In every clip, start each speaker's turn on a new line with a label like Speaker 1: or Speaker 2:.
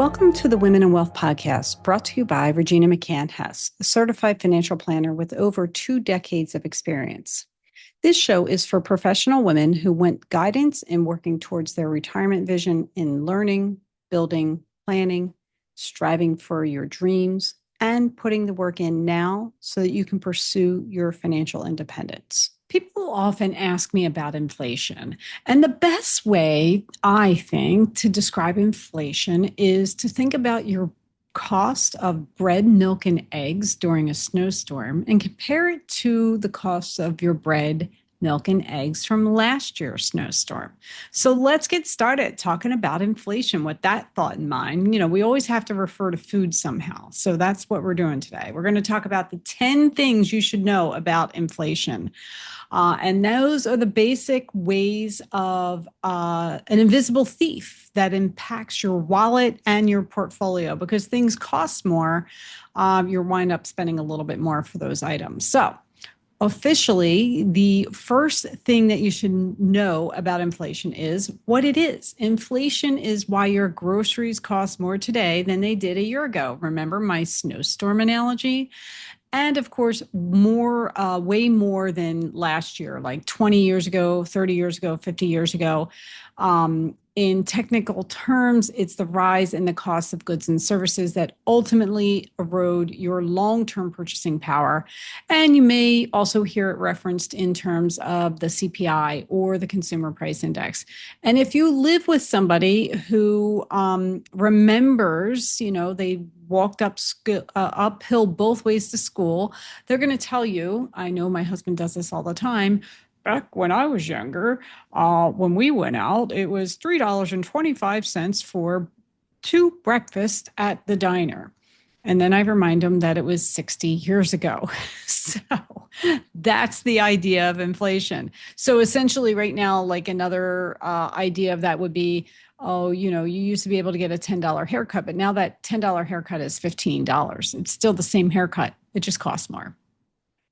Speaker 1: Welcome to the Women in Wealth podcast, brought to you by Regina McCann-Hess, a certified financial planner with over 2 decades of experience. This show is for professional women who want guidance in working towards their retirement vision in learning, building, planning, striving for your dreams, and putting the work in now so that you can pursue your financial independence. People often ask me about inflation, and the best way, I think, to describe inflation is to think about your cost of bread, milk, and eggs during a snowstorm and compare it to the cost of your bread, milk, and eggs from last year's snowstorm. So let's get started talking about inflation with that thought in mind. We always have to refer to food somehow. So that's what we're doing today. We're going to talk about the 10 things you should know about inflation. And those are the basic ways of an invisible thief that impacts your wallet and your portfolio. Because things cost more, you wind up spending a little bit more for those items. So officially, the first thing that you should know about inflation is what it is. Inflation is why your groceries cost more today than they did a year ago. Remember my snowstorm analogy? And of course, way more than last year, like 20 years ago, 30 years ago, 50 years ago. In technical terms, it's the rise in the cost of goods and services that ultimately erode your long-term purchasing power. And you may also hear it referenced in terms of the CPI or the Consumer Price Index. And if you live with somebody who remembers, they walked uphill both ways to school, they're going to tell you, I know my husband does this all the time, back when I was younger, when we went out, it was $3.25 for 2 breakfasts at the diner. And then I remind them that it was 60 years ago. So that's the idea of inflation. So essentially right now, like another idea of that would be, you used to be able to get a $10 haircut, but now that $10 haircut is $15. It's still the same haircut. It just costs more.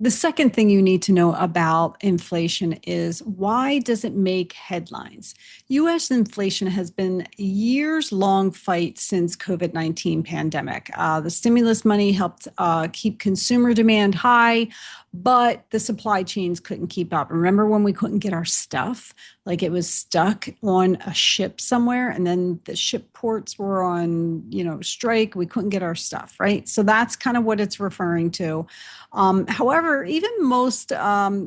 Speaker 1: The second thing you need to know about inflation is why does it make headlines? U.S. inflation has been a years-long fight since COVID-19 pandemic. The stimulus money helped keep consumer demand high, but the supply chains couldn't keep up. Remember when we couldn't get our stuff? Like it was stuck on a ship somewhere, and then the ship ports were on, strike. We couldn't get our stuff, right? So that's kind of what it's referring to. However, even most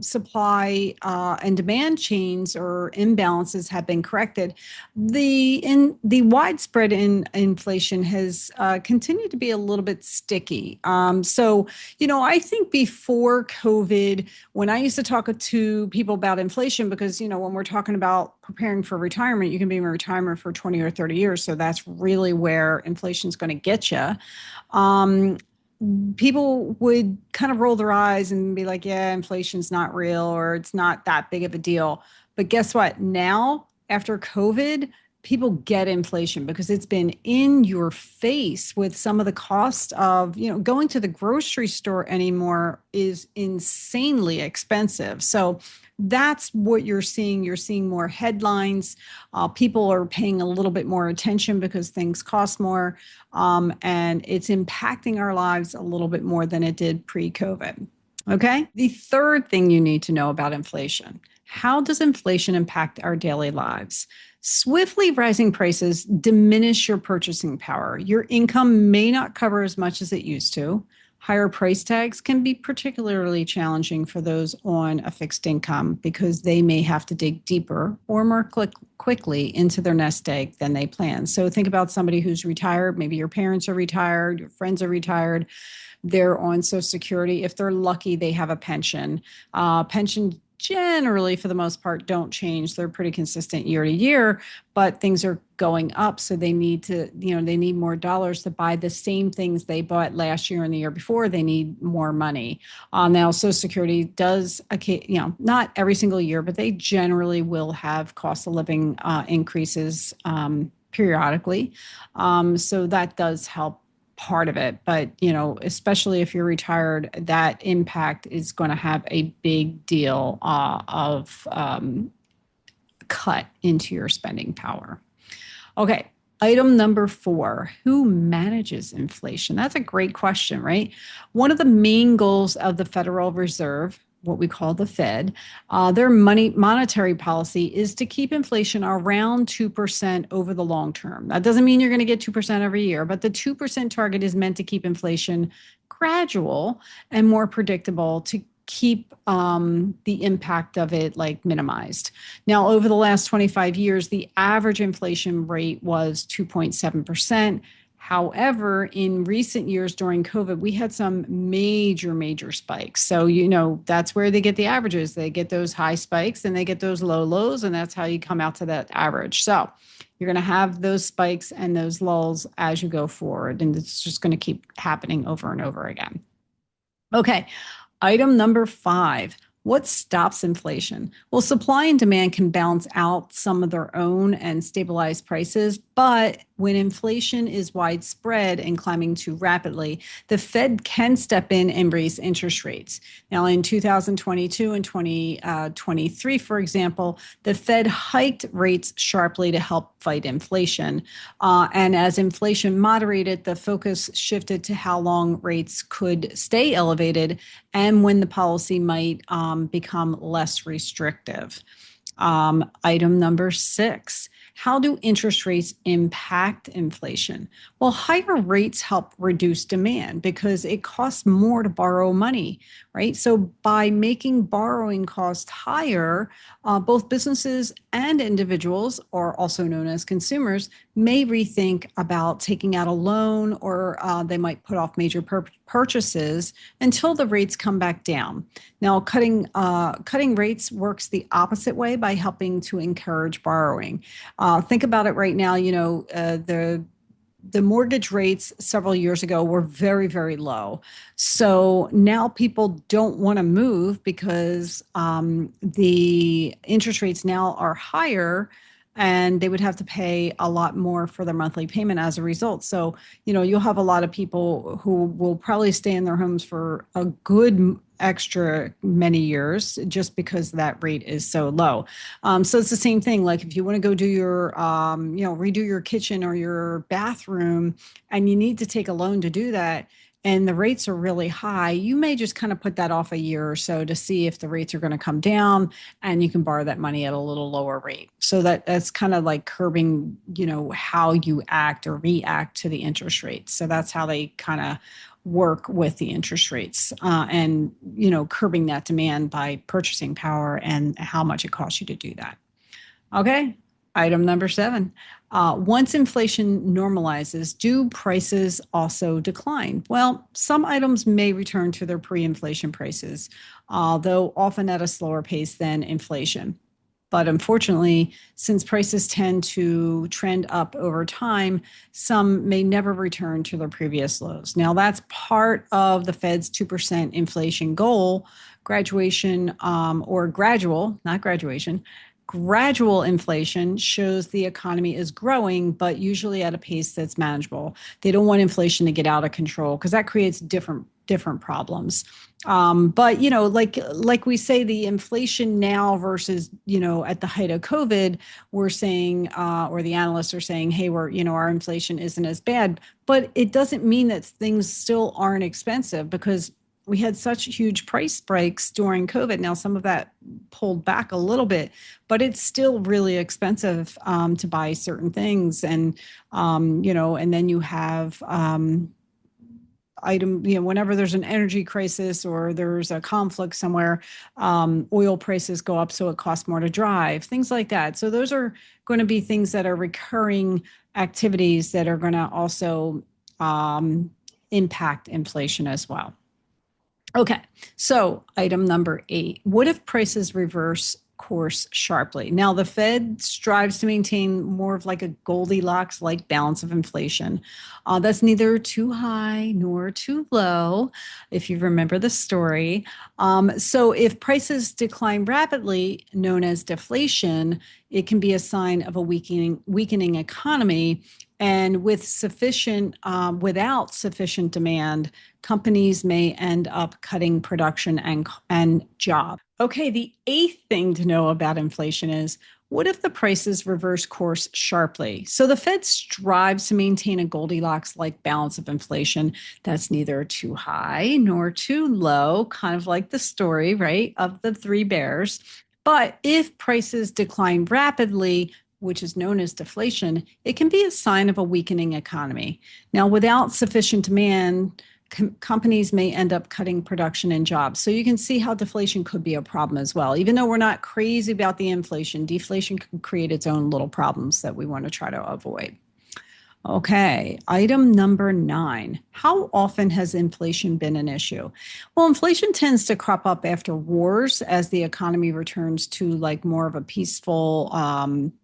Speaker 1: supply and demand chains or imbalances have been corrected. The widespread inflation has continued to be a little bit sticky. I think before COVID, when I used to talk to people about inflation, because, when we're talking about preparing for retirement, you can be in retirement for 20 or 30 years. So that's really where inflation is going to get you. People would kind of roll their eyes and be like, yeah, inflation's not real or it's not that big of a deal. But guess what? Now, after COVID, people get inflation because it's been in your face with some of the cost of, going to the grocery store anymore is insanely expensive. So that's what you're seeing. You're seeing more headlines. People are paying a little bit more attention because things cost more. And it's impacting our lives a little bit more than it did pre-COVID. Okay. The third thing you need to know about inflation. How does inflation impact our daily lives? Swiftly rising prices diminish your purchasing power. Your income may not cover as much as it used to. Higher price tags can be particularly challenging for those on a fixed income because they may have to dig deeper or more quickly into their nest egg than they planned. So think about somebody who's retired. Maybe your parents are retired, your friends are retired. They're on Social Security. If they're lucky, they have a pension. Pension generally, for the most part, don't change. They're pretty consistent year to year, but things are going up. So they need more dollars to buy the same things they bought last year and the year before. They need more money. Now, Social Security does, not every single year, but they generally will have cost of living increases periodically. So that does help part of it. But, especially if you're retired, that impact is going to have a big deal of cut into your spending power. Okay. Item number four, who manages inflation? That's a great question, right? One of the main goals of the Federal Reserve, what we call the Fed, their monetary policy is to keep inflation around 2% over the long term. That doesn't mean you're going to get 2% every year, but the 2% target is meant to keep inflation gradual and more predictable to keep the impact of it like minimized. Now, over the last 25 years, the average inflation rate was 2.7%. However, in recent years during COVID, we had some major spikes. So, that's where they get the averages. They get those high spikes and they get those low lows, and that's how you come out to that average. So, you're going to have those spikes and those lulls as you go forward, and it's just going to keep happening over and over again. Okay, item number five. What stops inflation? Well, supply and demand can balance out some of their own and stabilize prices, but when inflation is widespread and climbing too rapidly, the Fed can step in and raise interest rates. Now, in 2022 and 2023, for example, the Fed hiked rates sharply to help fight inflation. And as inflation moderated, the focus shifted to how long rates could stay elevated and when the policy might become less restrictive. Item number six. How do interest rates impact inflation? Well, higher rates help reduce demand because it costs more to borrow money, right? So by making borrowing costs higher, both businesses and individuals, or also known as consumers, may rethink about taking out a loan, or they might put off major purchases until the rates come back down. Now, cutting rates works the opposite way by helping to encourage borrowing. Think about it right now. The mortgage rates several years ago were very low. So now people don't want to move because the interest rates now are higher and they would have to pay a lot more for their monthly payment as a result. So, you'll have a lot of people who will probably stay in their homes for a good extra many years just because that rate is so low. So it's the same thing. Like if you want to go do your, redo your kitchen or your bathroom and you need to take a loan to do that, and the rates are really high, you may just kind of put that off a year or so to see if the rates are going to come down and you can borrow that money at a little lower rate. So that's kind of like curbing, how you act or react to the interest rates. So that's how they kind of work with the interest rates and, curbing that demand by purchasing power and how much it costs you to do that. Okay, item number seven. Once inflation normalizes, do prices also decline? Well, some items may return to their pre-inflation prices, though often at a slower pace than inflation. But unfortunately, since prices tend to trend up over time, some may never return to their previous lows. Now, that's part of the Fed's 2% inflation goal. Graduation or gradual, not graduation, gradual inflation shows the economy is growing, but usually at a pace that's manageable. They don't want inflation to get out of control because that creates different problems. But like we say, the inflation now versus at the height of COVID, we're saying, or the analysts are saying, hey, our inflation isn't as bad, but it doesn't mean that things still aren't expensive because we had such huge price spikes during COVID. Now, some of that pulled back a little bit, but it's still really expensive to buy certain things. And, and then you have whenever there's an energy crisis or there's a conflict somewhere, oil prices go up, so it costs more to drive, things like that. So those are going to be things that are recurring activities that are going to also impact inflation as well. Okay, so item number 8. What if prices reverse course sharply? Now, the Fed strives to maintain more of like a Goldilocks-like balance of inflation. That's neither too high nor too low, if you remember the story. So if prices decline rapidly, known as deflation, it can be a sign of a weakening economy. And without sufficient demand, companies may end up cutting production and jobs. Okay, the eighth thing to know about inflation is What if the prices reverse course sharply? So the Fed strives to maintain a Goldilocks like balance of inflation that's neither too high nor too low, kind of like the story, right, of the three bears. But if prices decline rapidly, which is known as deflation, it can be a sign of a weakening economy. Now, without sufficient demand, companies may end up cutting production and jobs. So you can see how deflation could be a problem as well. Even though we're not crazy about the inflation, deflation can create its own little problems that we want to try to avoid. Okay, item number 9. How often has inflation been an issue? Well, inflation tends to crop up after wars as the economy returns to like more of a peaceful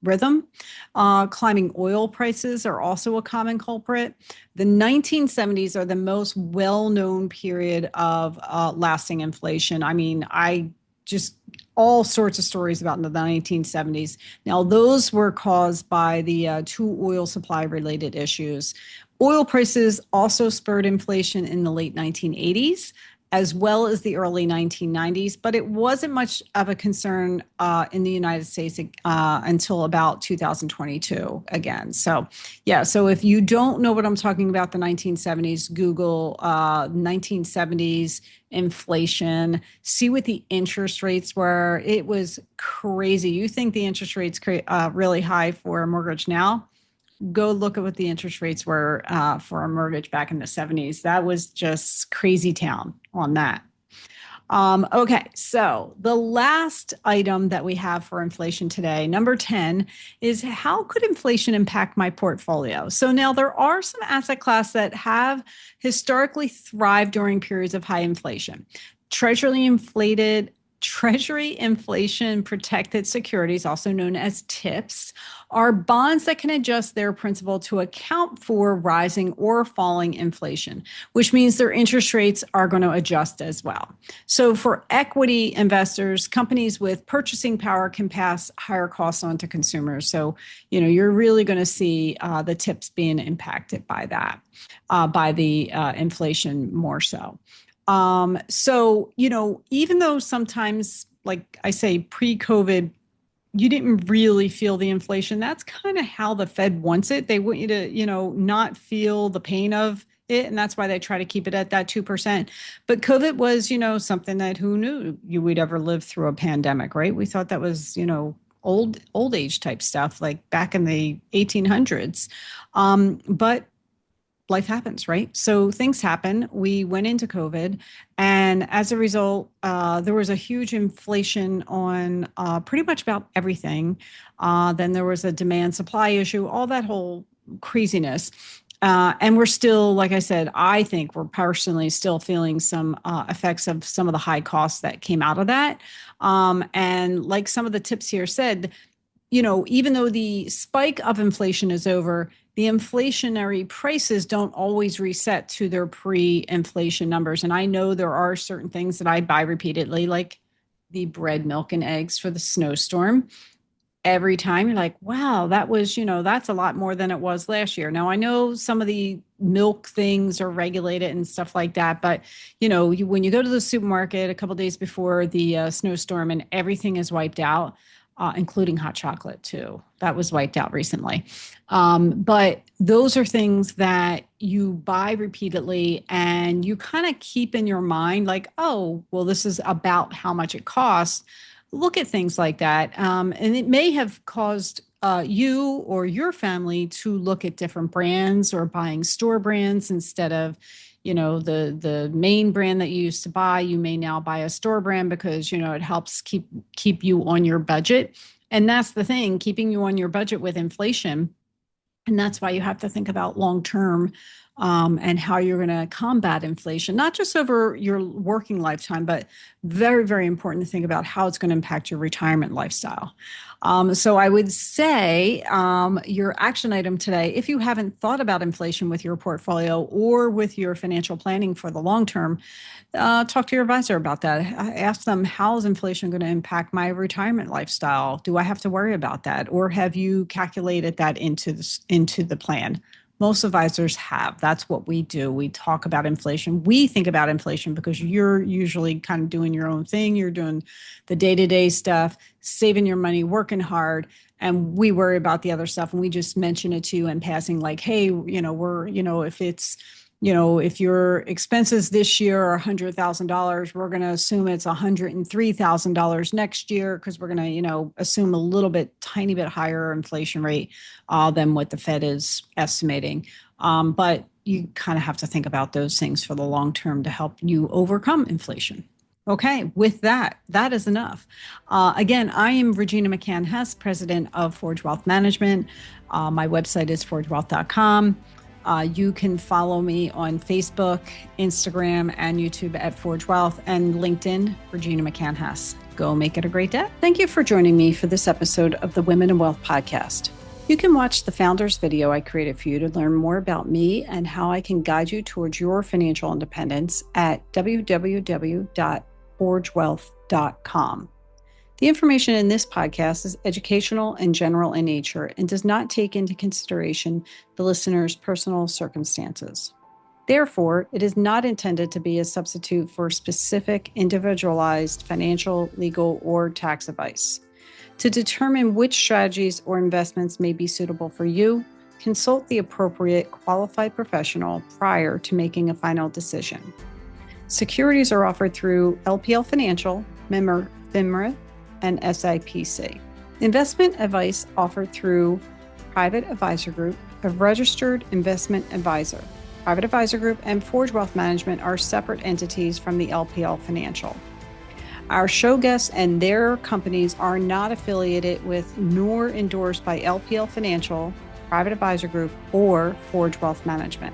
Speaker 1: rhythm. Climbing oil prices are also a common culprit. The 1970s are the most well-known period of lasting inflation. I mean, I just all sorts of stories about in the 1970s. Now, those were caused by the two oil supply related issues. Oil prices also spurred inflation in the late 1980s, as well as the early 1990s, but it wasn't much of a concern in the United States until about 2022 again. So, yeah, so if you don't know what I'm talking about, the 1970s, Google 1970s inflation, see what the interest rates were. It was crazy. You think the interest rates really high for a mortgage now? Go look at what the interest rates were for a mortgage back in the 70s. That was just crazy town on that. Okay, so the last item that we have for inflation today, number 10, is how could inflation impact my portfolio? So now there are some asset class that have historically thrived during periods of high inflation. Treasury inflated Treasury inflation protected securities, also known as TIPS, are bonds that can adjust their principal to account for rising or falling inflation, which means their interest rates are going to adjust as well. So for equity investors, companies with purchasing power can pass higher costs on to consumers. So, you're really going to see the TIPS being impacted by that, by the inflation more so. Even though sometimes, like I say, pre-COVID, you didn't really feel the inflation, that's kind of how the Fed wants it. They want you to, not feel the pain of it. And that's why they try to keep it at that 2%. But COVID was, something that who knew you would ever live through a pandemic, right? We thought that was, old age type stuff, like back in the 1800s. But life happens, right? So things happen. We went into COVID, and as a result, there was a huge inflation on pretty much about everything. Then there was a demand supply issue, all that whole craziness. And we're still, like I said, I think we're personally still feeling some effects of some of the high costs that came out of that. And like some of the tips here said, even though the spike of inflation is over, the inflationary prices don't always reset to their pre-inflation numbers. And I know there are certain things that I buy repeatedly, like the bread, milk, and eggs for the snowstorm. Every time you're like, wow, that was, that's a lot more than it was last year. Now, I know some of the milk things are regulated and stuff like that, but, when you go to the supermarket a couple of days before the snowstorm and everything is wiped out, including hot chocolate too. That was wiped out recently. But those are things that you buy repeatedly and you kind of keep in your mind like, oh, well, this is about how much it costs. Look at things like that. And it may have caused you or your family to look at different brands or buying store brands instead of the main brand that you used to buy. You may now buy a store brand because it helps keep you on your budget. And that's the thing, keeping you on your budget with inflation. And that's why you have to think about long term, and how you're going to combat inflation, not just over your working lifetime, but very, very important to think about how it's going to impact your retirement lifestyle. So I would say your action item today, if you haven't thought about inflation with your portfolio or with your financial planning for the long term, talk to your advisor about that. Ask them, how is inflation going to impact my retirement lifestyle? Do I have to worry about that? Or have you calculated that into the plan? Most advisors have. That's what we do. We talk about inflation. We think about inflation because you're usually kind of doing your own thing. You're doing the day-to-day stuff, saving your money, working hard, and we worry about the other stuff. And we just mention it to you in passing, like, hey, if your expenses this year are $100,000, we're going to assume it's $103,000 next year because we're going to, assume a little bit, tiny bit higher inflation rate than what the Fed is estimating. But you kind of have to think about those things for the long term to help you overcome inflation. Okay, with that is enough. Again, I am Regina McCann Hess, president of Forge Wealth Management. My website is forgewealth.com. You can follow me on Facebook, Instagram, and YouTube at Forge Wealth, and LinkedIn, Regina McCann Hess. Go make it a great day. Thank you for joining me for this episode of the Women in Wealth podcast. You can watch the founder's video I created for you to learn more about me and how I can guide you towards your financial independence at www.forgewealth.com. The information in this podcast is educational and general in nature and does not take into consideration the listener's personal circumstances. Therefore, it is not intended to be a substitute for specific, individualized financial, legal, or tax advice. To determine which strategies or investments may be suitable for you, consult the appropriate qualified professional prior to making a final decision. Securities are offered through LPL Financial, member FINRA, and SIPC. Investment advice offered through Private Advisor Group, a registered investment advisor. Private Advisor Group and Forge Wealth Management are separate entities from the LPL Financial. Our show guests and their companies are not affiliated with nor endorsed by LPL Financial, Private Advisor Group, or Forge Wealth Management.